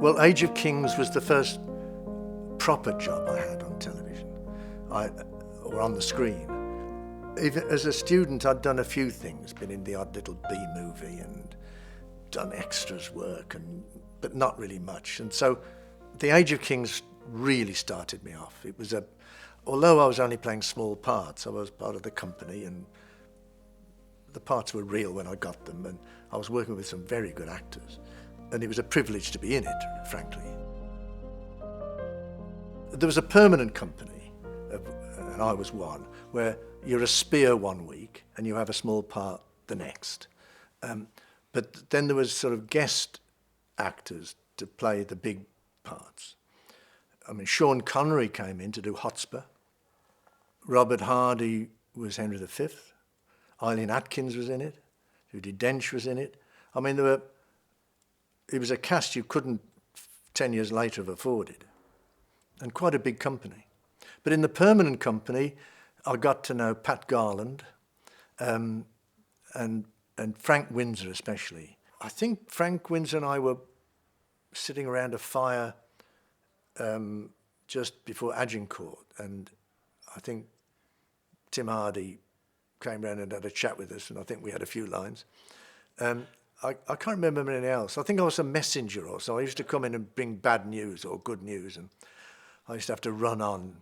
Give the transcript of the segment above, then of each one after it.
Well, Age of Kings was the first proper job I had on television, or on the screen. Even as a student, I'd done a few things, been in the odd little B-movie and done extras work, but not really much. And so the Age of Kings really started me off. It was although I was only playing small parts, I was part of the company, and the parts were real when I got them, and I was working with some very good actors. And it was a privilege to be in it, frankly. There was a permanent company, and I was one, where you're a spear one week and you have a small part the next. But then there was sort of guest actors to play the big parts. I mean, Sean Connery came in to do Hotspur. Robert Hardy was Henry V. Eileen Atkins was in it. Judi Dench was in it. I mean, it was a cast you couldn't 10 years later have afforded, and quite a big company. But in the permanent company, I got to know Pat Garland and Frank Windsor especially. I think Frank Windsor and I were sitting around a fire just before Agincourt, and I think Tim Hardy came round and had a chat with us, and I think we had a few lines. I can't remember anything else. I think I was a messenger or so. I used to come in and bring bad news or good news, and I used to have to run on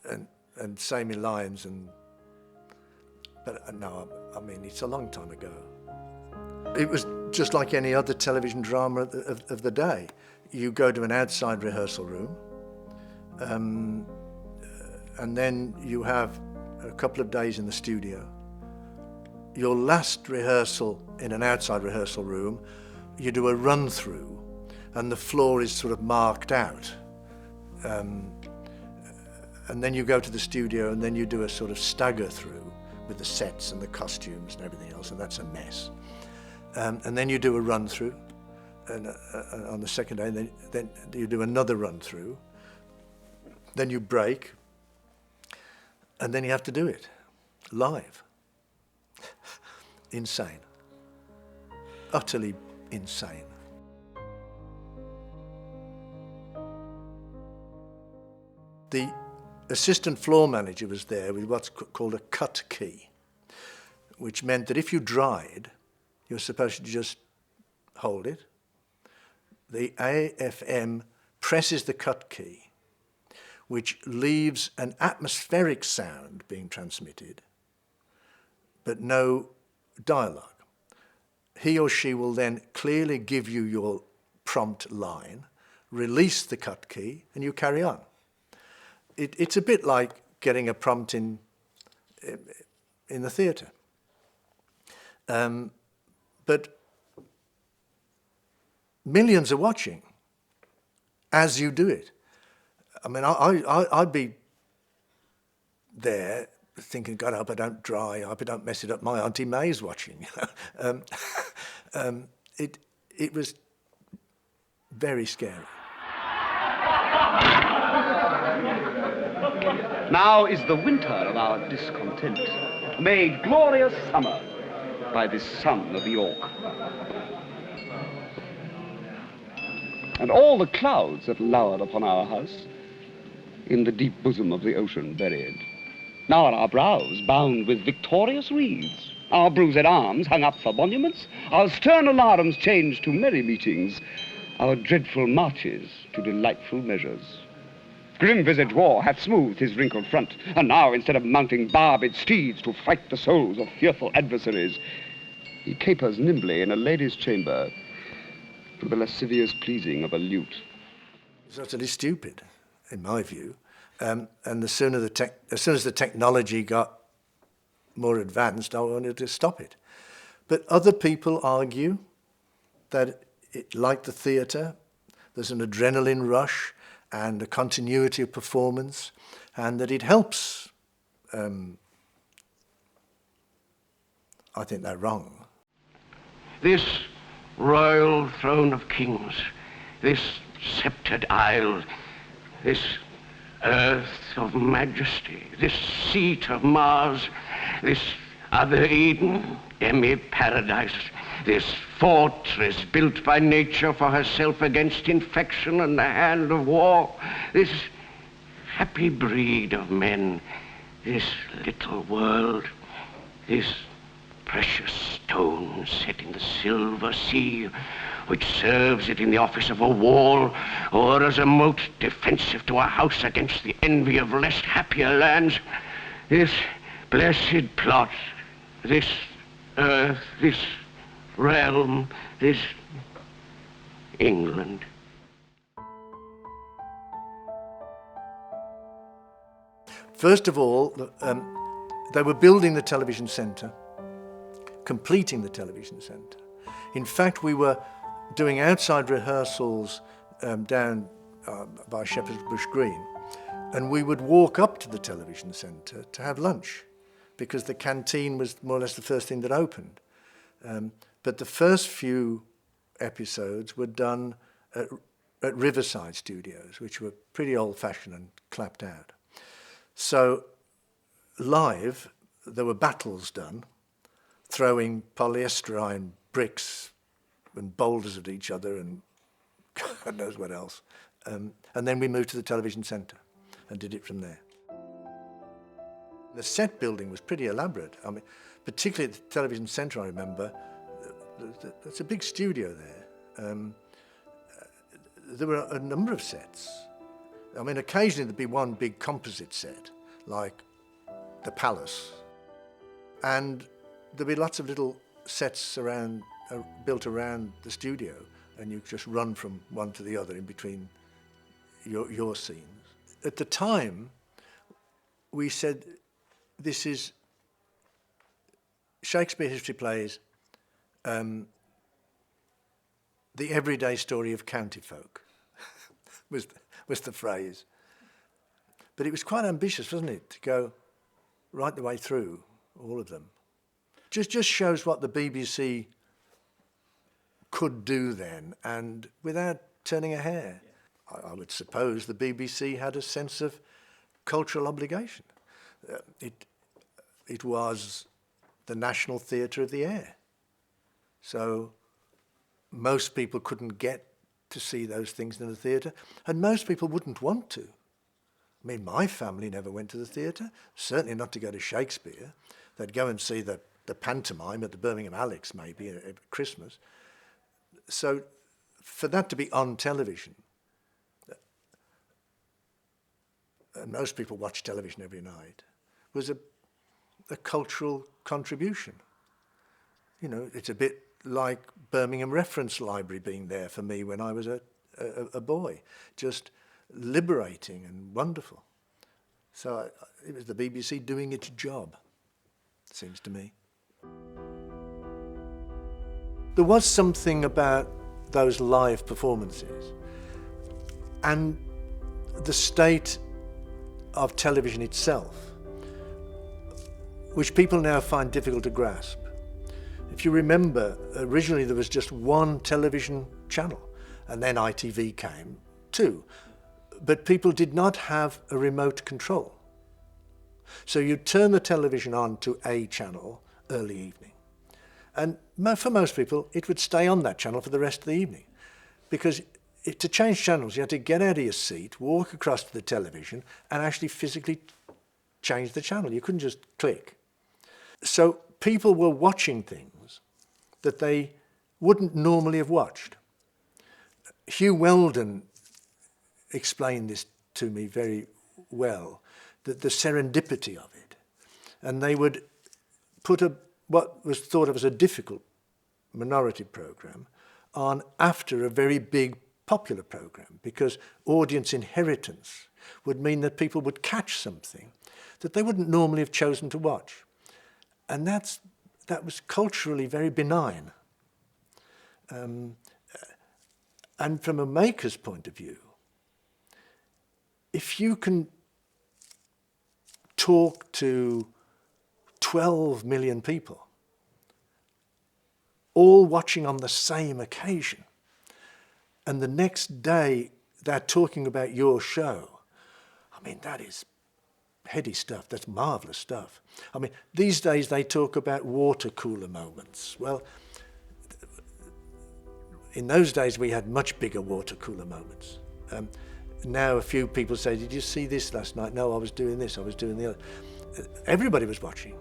and say my lines. But no, I mean, it's a long time ago. It was just like any other television drama of the day. You go to an outside rehearsal room, and then you have a couple of days in the studio. Your last rehearsal in an outside rehearsal room, you do a run-through, and the floor is sort of marked out. And then you go to the studio, and then you do a sort of stagger through with the sets and the costumes and everything else, and that's a mess. And then you do a run-through, and on the second day, and then you do another run-through. Then you break, and then you have to do it live. Insane. Utterly insane. The assistant floor manager was there with what's called a cut key, which meant that if you dried, you were supposed to just hold it. The AFM presses the cut key, which leaves an atmospheric sound being transmitted, but no dialogue. He or she will then clearly give you your prompt line, release the cut key, and you carry on. It's a bit like getting a prompt in the theatre. But millions are watching as you do it. I mean, I'd be there thinking, God, I hope I don't dry, I hope I don't mess it up. My Auntie May's watching. It was very scary. Now is the winter of our discontent, made glorious summer by this son of the York. And all the clouds that lowered upon our house, in the deep bosom of the ocean buried. Now are our brows bound with victorious wreaths, our bruised arms hung up for monuments, our stern alarums changed to merry meetings, our dreadful marches to delightful measures. Grim-visaged war hath smoothed his wrinkled front, and now, instead of mounting barbed steeds to fight the souls of fearful adversaries, he capers nimbly in a lady's chamber to the lascivious pleasing of a lute. It's utterly stupid, in my view. And as soon as the technology got more advanced, I wanted to stop it. But other people argue that, like the theatre, there's an adrenaline rush and a continuity of performance, and that it helps. I think they're wrong. This royal throne of kings, this sceptred isle, this earth of majesty, this seat of Mars, this other Eden, demi-paradise, this fortress built by nature for herself against infection and the hand of war, this happy breed of men, this little world, this precious stone set in the silver sea, which serves it in the office of a wall or as a moat defensive to a house against the envy of less happier lands, this blessed plot, this earth, this realm, this England. First of all, they were building the television centre, completing the television centre. In fact, we were doing outside rehearsals down by Shepherd's Bush Green, and we would walk up to the television centre to have lunch, because the canteen was more or less the first thing that opened. But the first few episodes were done at Riverside Studios, which were pretty old-fashioned and clapped out. So live, there were battles done, throwing polyesterine bricks and boulders at each other and God knows what else. And then we moved to the television centre and did it from there. The set building was pretty elaborate. I mean, particularly at the television centre, I remember, there's a big studio there. There were a number of sets. I mean, occasionally there'd be one big composite set, like the Palace. And there'd be lots of little sets around, built around the studio, and you just run from one to the other in between your scenes. At the time, we said, this is Shakespeare history plays, the everyday story of county folk, was the phrase. But it was quite ambitious, wasn't it, to go right the way through all of them. Just shows what the BBC could do then, and without turning a hair. I would suppose the BBC had a sense of cultural obligation. It was the national theatre of the air. So most people couldn't get to see those things in the theatre, and most people wouldn't want to. I mean, my family never went to the theatre, certainly not to go to Shakespeare. They'd go and see the pantomime at the Birmingham Alex, maybe, at Christmas. So for that to be on television, and most people watch television every night, was a cultural contribution. You know, it's a bit like Birmingham Reference Library being there for me when I was a boy, just liberating and wonderful. So it was the BBC doing its job, it seems to me. There was something about those live performances and the state of television itself, which people now find difficult to grasp. If you remember, originally there was just one television channel, and then ITV came too. But people did not have a remote control. So you'd turn the television on to a channel early evening. And for most people, it would stay on that channel for the rest of the evening. Because to change channels, you had to get out of your seat, walk across to the television, and actually physically change the channel. You couldn't just click. So people were watching things that they wouldn't normally have watched. Hugh Weldon explained this to me very well, that the serendipity of it. And they would put what was thought of as a difficult minority programme on after a very big popular programme, because audience inheritance would mean that people would catch something that they wouldn't normally have chosen to watch. And that was culturally very benign. And from a maker's point of view, if you can talk to 12 million people, all watching on the same occasion, and the next day they're talking about your show, I mean, that is heady stuff. That's marvellous stuff. I mean, these days they talk about water cooler moments. Well, In those days, we had much bigger water cooler moments. Now a few people say, did you see this last night? No, I was doing this, I was doing the other. Everybody was watching.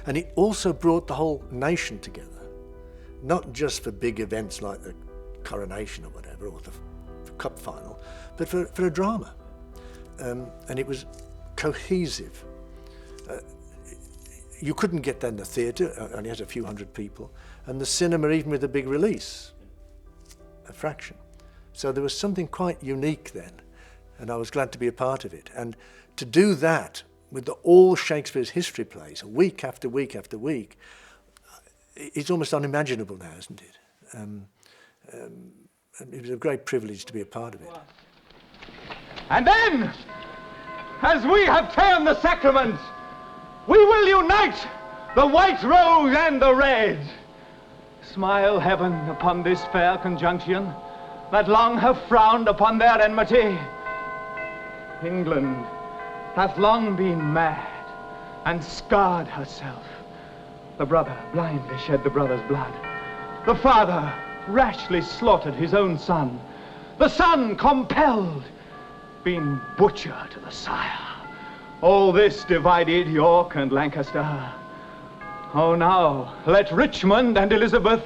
And it also brought the whole nation together, not just for big events like the coronation or whatever, or the cup final, but for a drama. And it was cohesive. You couldn't get that in the theatre, only had a few hundred people, and the cinema, even with a big release, a fraction. So there was something quite unique then, and I was glad to be a part of it. And to do that with all Shakespeare's history plays, week after week after week, it's almost unimaginable now, isn't it? And it was a great privilege to be a part of it. And then, as we have turned the sacrament, we will unite the white rose and the red. Smile, heaven, upon this fair conjunction that long have frowned upon their enmity. England hath long been mad and scarred herself. The brother blindly shed the brother's blood. The father rashly slaughtered his own son. The son compelled, been butcher to the sire. All this divided York and Lancaster. Oh, now, let Richmond and Elizabeth,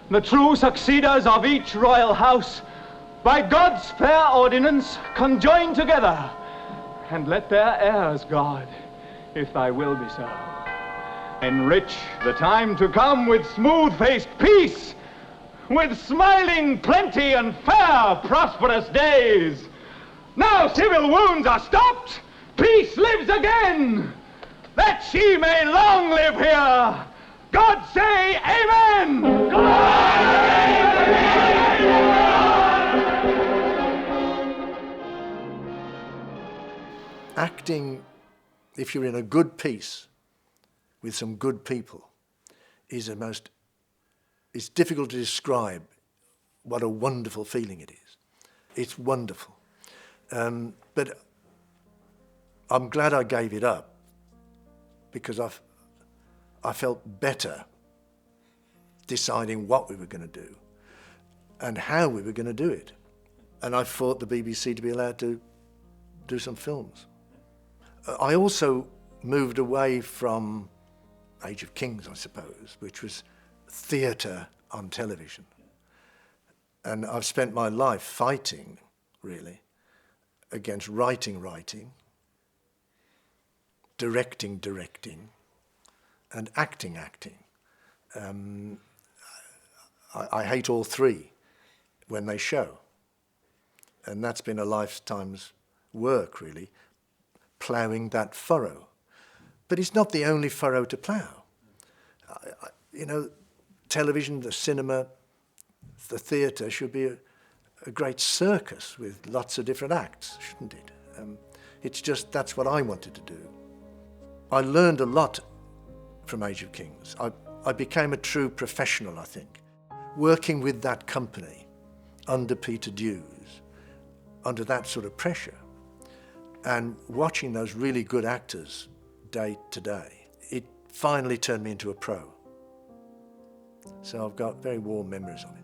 the true succeeders of each royal house, by God's fair ordinance, conjoin together, and let their heirs, God, if thy will be so, enrich the time to come with smooth-faced peace, with smiling plenty and fair, prosperous days. Now civil wounds are stopped, peace lives again, that she may long live here. God say amen! Acting, if you're in a good piece with some good people, is it's difficult to describe what a wonderful feeling it is. It's wonderful. But I'm glad I gave it up, because I felt better deciding what we were going to do and how we were going to do it. And I fought the BBC to be allowed to do some films. I also moved away from Age of Kings, I suppose, which was theatre on television. And I've spent my life fighting, really, against writing, directing, and acting. I hate all three when they show. And that's been a lifetime's work, really, ploughing that furrow. But it's not the only furrow to plough. You know, television, the cinema, the theatre should be a great circus with lots of different acts, shouldn't it? It's just, that's what I wanted to do. I learned a lot from Age of Kings. I became a true professional, I think. Working with that company, under Peter Dews, under that sort of pressure, and watching those really good actors day to day, it finally turned me into a pro. So I've got very warm memories of it.